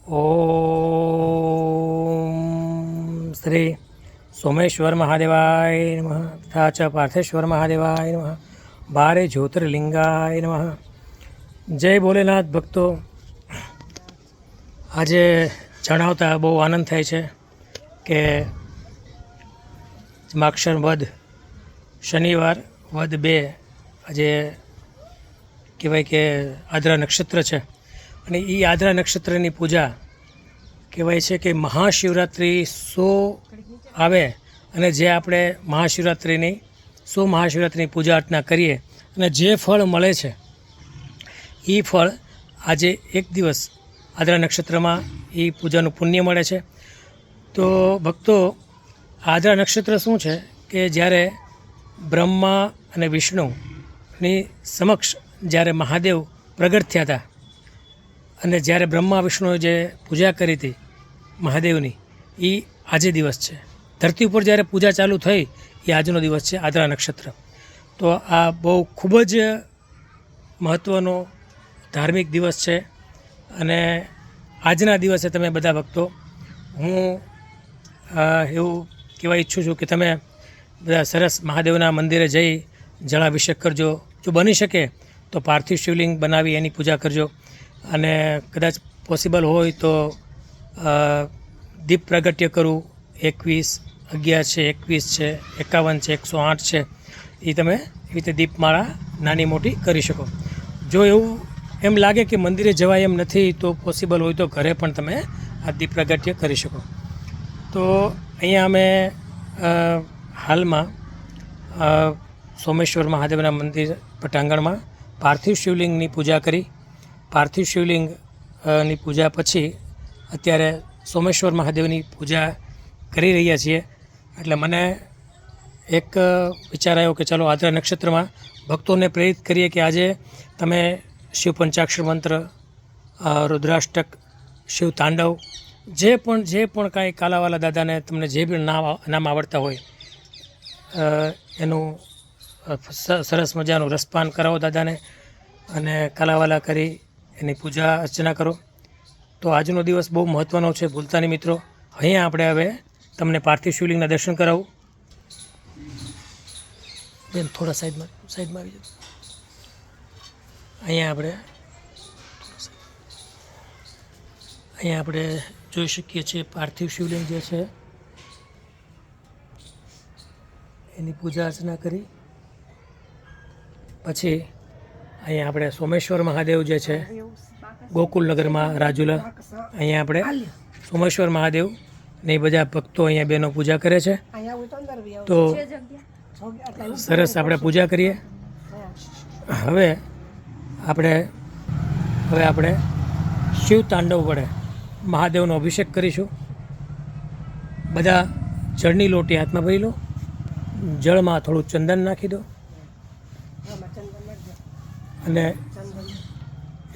ઓમ શ્રી સોમેશ્વર મહાદેવાય નમઃ તથા ચ પાર્થેશ્વર મહાદેવાય નમઃ બારે જ્યોતિર્લિંગાય નમઃ. જય ભોલેનાથ ભક્તો, આજે જણાવતા બહુ આનંદ થાય છે કે માક્ષર વદ શનિવાર વદ 2 આજે કહેવાય કે આદ્રા નક્ષત્ર છે અને એ આદ્રા નક્ષત્રની પૂજા કહેવાય છે કે મહાશિવરાત્રિ આવે અને જે આપણે મહાશિવરાત્રિની પૂજા અર્ચના કરીએ અને જે ફળ મળે છે એ ફળ આજે એક દિવસ આદ્રા નક્ષત્રમાં એ પૂજાનું પુણ્ય મળે છે. તો ભક્તો, આદ્રા નક્ષત્ર શું છે કે જ્યારે બ્રહ્મા અને વિષ્ણુની સમક્ષ જ્યારે મહાદેવ પ્રગટ થયા હતા અને જ્યારે બ્રહ્મા વિષ્ણુએ જે પૂજા કરી હતી મહાદેવની, એ આજે દિવસ છે. ધરતી ઉપર જ્યારે પૂજા ચાલુ થઈ એ આજનો દિવસ છે, આદ્રા નક્ષત્ર. તો આ બહુ ખૂબ જ મહત્ત્વનો ધાર્મિક દિવસ છે અને આજના દિવસે તમે બધા ભક્તો, હું એવું કહેવા ઈચ્છું છું કે તમે બધા સરસ મહાદેવના મંદિરે જઈ જળાભિષેક કરજો. જો બની શકે તો પાર્થિવ શિવલિંગ બનાવી એની પૂજા કરજો અને કદાચ પોસિબલ હોય તો દીપ પ્રાગટ્ય કરું. 21, 11 છે, 21 છે, 51 છે, 108 છે, એ તમે એવી રીતે દીપમાળા નાની મોટી કરી શકો. જો એવું એમ લાગે કે મંદિરે જવાય એમ નથી તો પોસિબલ હોય તો ઘરે પણ તમે આ દીપ પ્રાગટ્ય કરી શકો. તો અહીંયા અમે હાલમાં સોમેશ્વર મહાદેવના મંદિર પટાંગણમાં પાર્થિવ શિવલિંગની પૂજા કરી. પાર્થિવ શિવલિંગની પૂજા પછી અત્યારે સોમેશ્વર મહાદેવની પૂજા કરી રહ્યા છીએ. એટલે મને એક વિચાર આવ્યો કે ચાલો આદ્રા નક્ષત્રમાં ભક્તોને પ્રેરિત કરીએ કે આજે તમે શિવ પંચાક્ષર મંત્ર, રુદ્રાષ્ટક, શિવ તાંડવ, જે પણ કાંઈ કાલાવાલા દાદાને તમને જે બી નામ આવડતા હોય એનું સરસ મજાનું રસપાન કરાવો દાદાને અને કાલાવાલા કરી એની પૂજા અર્ચના કરો. તો આજનો દિવસ બહુ મહત્ત્વનો છે, ભૂલતા નહીં મિત્રો. અહીંયા આપણે હવે તમને પાર્થિવ શિવલિંગના દર્શન કરાવું. બેન થોડા સાઈડમાં આવી જાઓ. અહીંયા આપણે જોઈ શકીએ છીએ પાર્થિવ શિવલિંગ જે છે એની પૂજા અર્ચના કરી. પછી અહીંયા આપણે સોમેશ્વર મહાદેવ જે છે ગોકુલનગરમાં રાજુલા, અહીંયા આપણે સોમેશ્વર મહાદેવ ને એ બધા ભક્તો અહીંયા બહેનો પૂજા કરે છે. તો સરસ આપણે પૂજા કરીએ. હવે આપણે શિવ તાંડવ વડે મહાદેવનો અભિષેક કરીશું. બધા જળની લોટી હાથમાં ભરી લો, જળમાં થોડું ચંદન નાખી દો અને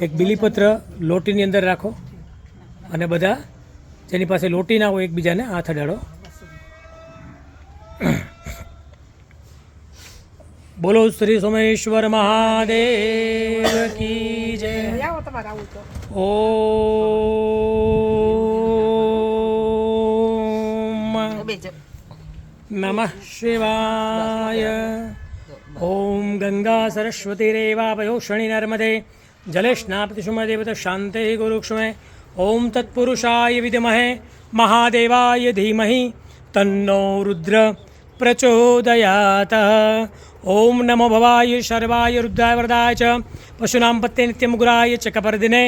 એક બીલીપત્ર લોટીની અંદર રાખો અને બધા જેની પાસે લોટી ના હોય એકબીજાને હાથ અડાડો. બોલો શ્રી સોમેશ્વર મહાદેવ કી જય. ઓમ નમઃ શિવાય. ઓમ ગંગા સરસ્વતી રેવાવયોષણી નર્મદે જલે સ્નાપતિ સુમદેવત શાંતે ગુરુક્ષ્મે. ઓમ તત્પુરુષાય વિદ્મહે મહાદેવાય ધીમહિ તન્નો રુદ્ર પ્રચોદયાત. ઓમ નમો ભવાય શર્વાય રુદ્રાય વરદાય ચ પશુનામ પત્તે નિત્યમુગ્રાય ચ કપર્દિને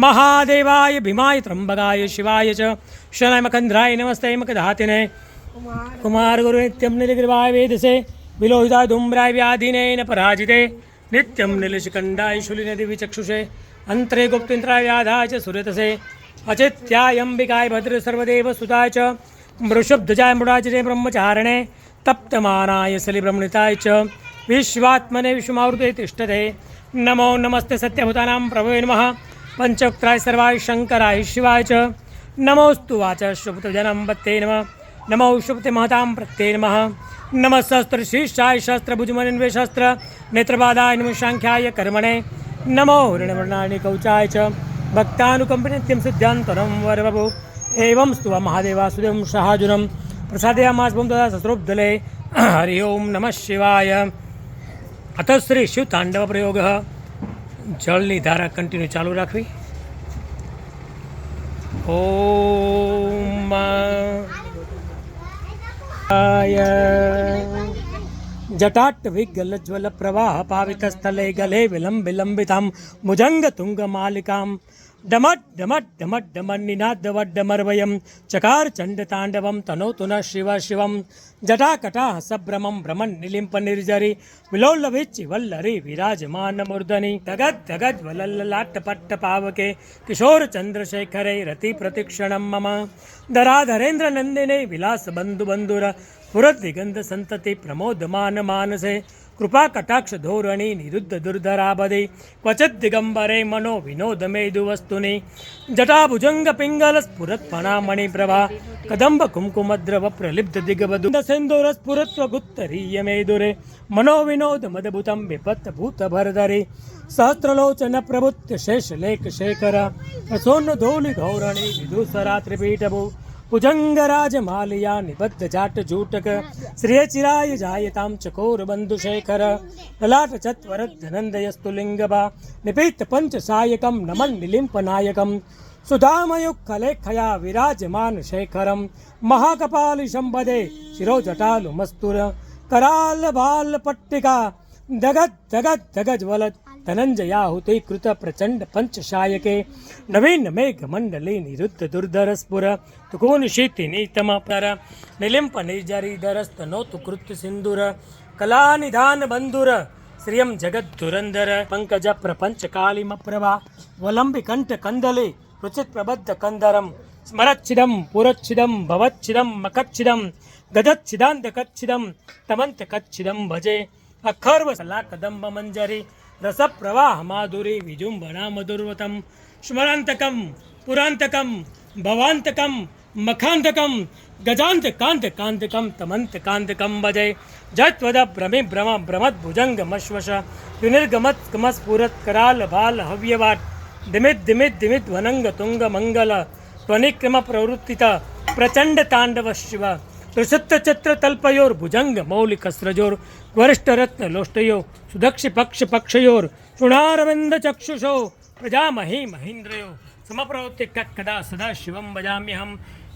મહાદેવાય ભીમાય ત્રંબકાય શિવાય ચ શનાય મખંદ્રાય નમસ્તે મકધાતિને કુમાર ગુરુ નિત્યમ નિલગ્રીવાય વેદસે વિલોહિતાય ધૂમ્રાય વ્યાધિને ન પરાજિતે નિત્યમ નિલશિકંડાય શુલિને દિવ્ય ચક્ષુષે અંતરે ગુપ્તિન્દ્રાય વ્યાધાય ચ સુરતસે અચિત્યાય અંબિકાય ભદ્ર સર્વદેવ સુતાય ચ વૃષભધજાય મૃડાચરે બ્રહ્મચારણે તપ્તમાનાય સલિબ્રહ્મણિતાય ચ વિશ્વાત્મને વિશ્વમાવૃતે તિષ્ઠતે. નમો નમસ્તે સત્યભૂતાનાં પ્રભવે નમઃ પંચોક્તરાય સર્વાય શંકરાય શિવાય ચ નમોસ્તુ વાચશ્વપુતજનં પત્તે નમઃ નમો શુભતે મહતાં પ્રત્યે નમઃ નમઃ શસ્ત્ર શીર્ષાય શસ્ત્રભુજમન્વે શસ્ત્ર નેત્રપાદાય નમઃ સાંખ્યાય કર્મણે નમો હિરણ્યવર્ણાય કૌચાય ચ भक्तानुकम्पनित्यं सिद्धान्तरं वरवभु एवं स्तुवा महादेवासुदेवं सहाजुनं प्रसादयामास्वं तदा शस्त्रोब्दले हरि ओं नमः शिवाय। अथ श्री शिव तांडव प्रयोग जलनी धारा कंटिन्यू चालू राखवी। ओम जटाट विगलज्वल प्रवाह पावितस्थले गले विलंब विलंबितां भुजंग तुंग मालिकां डमट डमट डमट डमट निनादवड्डमर्वयं चकार चंड तांडवं तनोतु न शिव शिवं जटाकटा सभ्रमं भ्रमन् निलिम्प निर्जरी विलोलविच्चि वल्लरी विराजमान मूर्धनि धगद धगद वलल्लाट्टपट्ट पावके किशोर चंद्रशेखरे रति प्रतिक्षणं मम धराधरेन्द्र नंदिने विलास बंधु बंधुर पुरत दिगंध संतति प्रमोदमान मानसे कृपा कटाक्ष धोरणी निरुद्ध दुर्धराबदे क्वचित दिगंबरे मनो विनोद मेदु वस्तुनि जटाभुजंग पिंगल स्फुरत फणामणि प्रभा कदंब कुमकुमद्रव प्रलिप्त दिगवधु सेंदूर स्फुरत्व गुत्तरीय मेदुरे मनो विनोद मदभुतं विपत्त भूत भरधरे सहस्रलोचन प्रभुत्य शेष लेख शेखर प्रसोन्न धौलि धौरणी विदुसरा त्रिपीठभू भुजंगराजमालया निबद्ध जाट जूटक श्रियचिराय जायतां चकोर बंधुशेखर ललाट चत्वरद्धनन्दयस्तुलिङ्गभा निपीत पंचसायकं नमन् निलिम्पनायकं सुधामयुक्खलेखया विराजमान शेखरं महाकपालिशंबदे शिरोजटालु मस्तुर कराल बाल पट्टिका दगद दगद दगज वलद धनंजयाहुति कृत प्रचंड पंचशायके नवीन मेघ मंडली निरुद्ध दुर्धर स्फुर तुकोन शीति नीतम पर निलिम्प निर्जरी दरस्त नोतु कृत्य सिंदूर कला निधान बंधुर श्रियं जगद दुरंदर पंकज प्रपंच कालिम प्रभा वलंबि कंठ कंदले रुचित प्रबद्ध कंदरम स्मरच्छिदं पुरच्छिदं भवच्छिदं मकच्छिदं गदच्छिदांतकच्छिदं तमंत कच्छिदं भजे अखर्व सला कदंब मंजरी रस प्रवाह माधुरी विजुंबना मधुर्वतम स्मरांतकम पुरांतकम भवांतकम मखांतकम गजांत कांत कांतकम तमंत कांतकम भजे जत्वद भ्रमे भ्रम भ्रमद भुजंग मश्वश विनिर्गमत कमस्फुरत कराल भाल हव्यवाट दिमित दिमित दिमित वनंग तुंग मंगल त्वनिक्रम प्रवृत्तित प्रचंड तांडव शिव प्रसिद्ध चित्र तल्पयोर भुजंग मौलिक स्रजोर वरिष्ठ रत्न लोष्टयो सुदक्ष पक्ष पक्षयोर चुणारविंद चक्षुषो प्रजामही महीन्द्रयो समप्रवृत्ति कदा सदा शिवं भजाम्यहं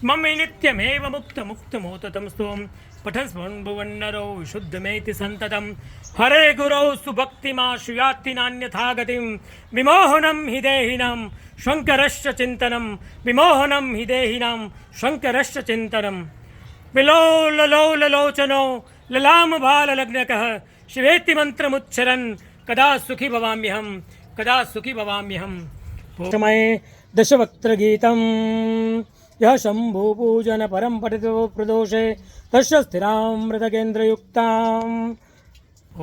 मम नित्यमेव मुक्त मुक्त मोततं स्तोम पठन् स्मरन् भुवन्नरो विशुद्धमेति सन्ततं हरे गुरौ सुभक्तिमाशुयाति नान्यथा गतिं विमोहनं हि देहिनां शङ्करश्च चिन्तनं विमोहनं हि देहिनां शङ्करश्च चिन्तनं विलोललोललोचनो ललाम बाल लग्नकः शिवेति मंत्रमुच्चरन् कदा सुखी भवाम्यहं समय दशवक्त्र गीतं यः शम्भु पूजन परं पठितो प्रदोषे तस्य स्थिरामृतकेन्द्रयुक्ताम्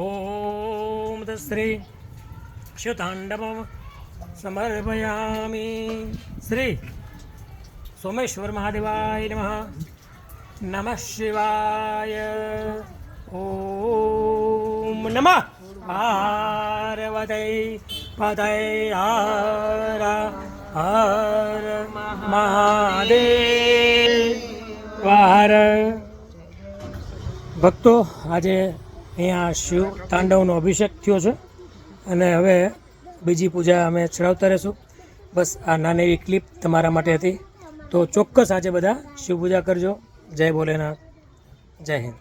ॐ तत्श्री शिवताण्डवं समर्पयामि। श्री सोमेश्वर महादेवाय नमः। नमः शिवाय। ओम नमः पार्वती पतये हर हर महादेव। ભક્તો આજે અહીંયા શિવ તાંડવનો અભિષેક થયો છે અને હવે બીજી પૂજા અમે ચડાવતા રહીશું. બસ આ નાની એવી ક્લિપ તમારા માટે હતી. તો ચોક્કસ આજે બધા શિવ પૂજા કરજો. જય ભોલેનાથ, જય હિન્દ.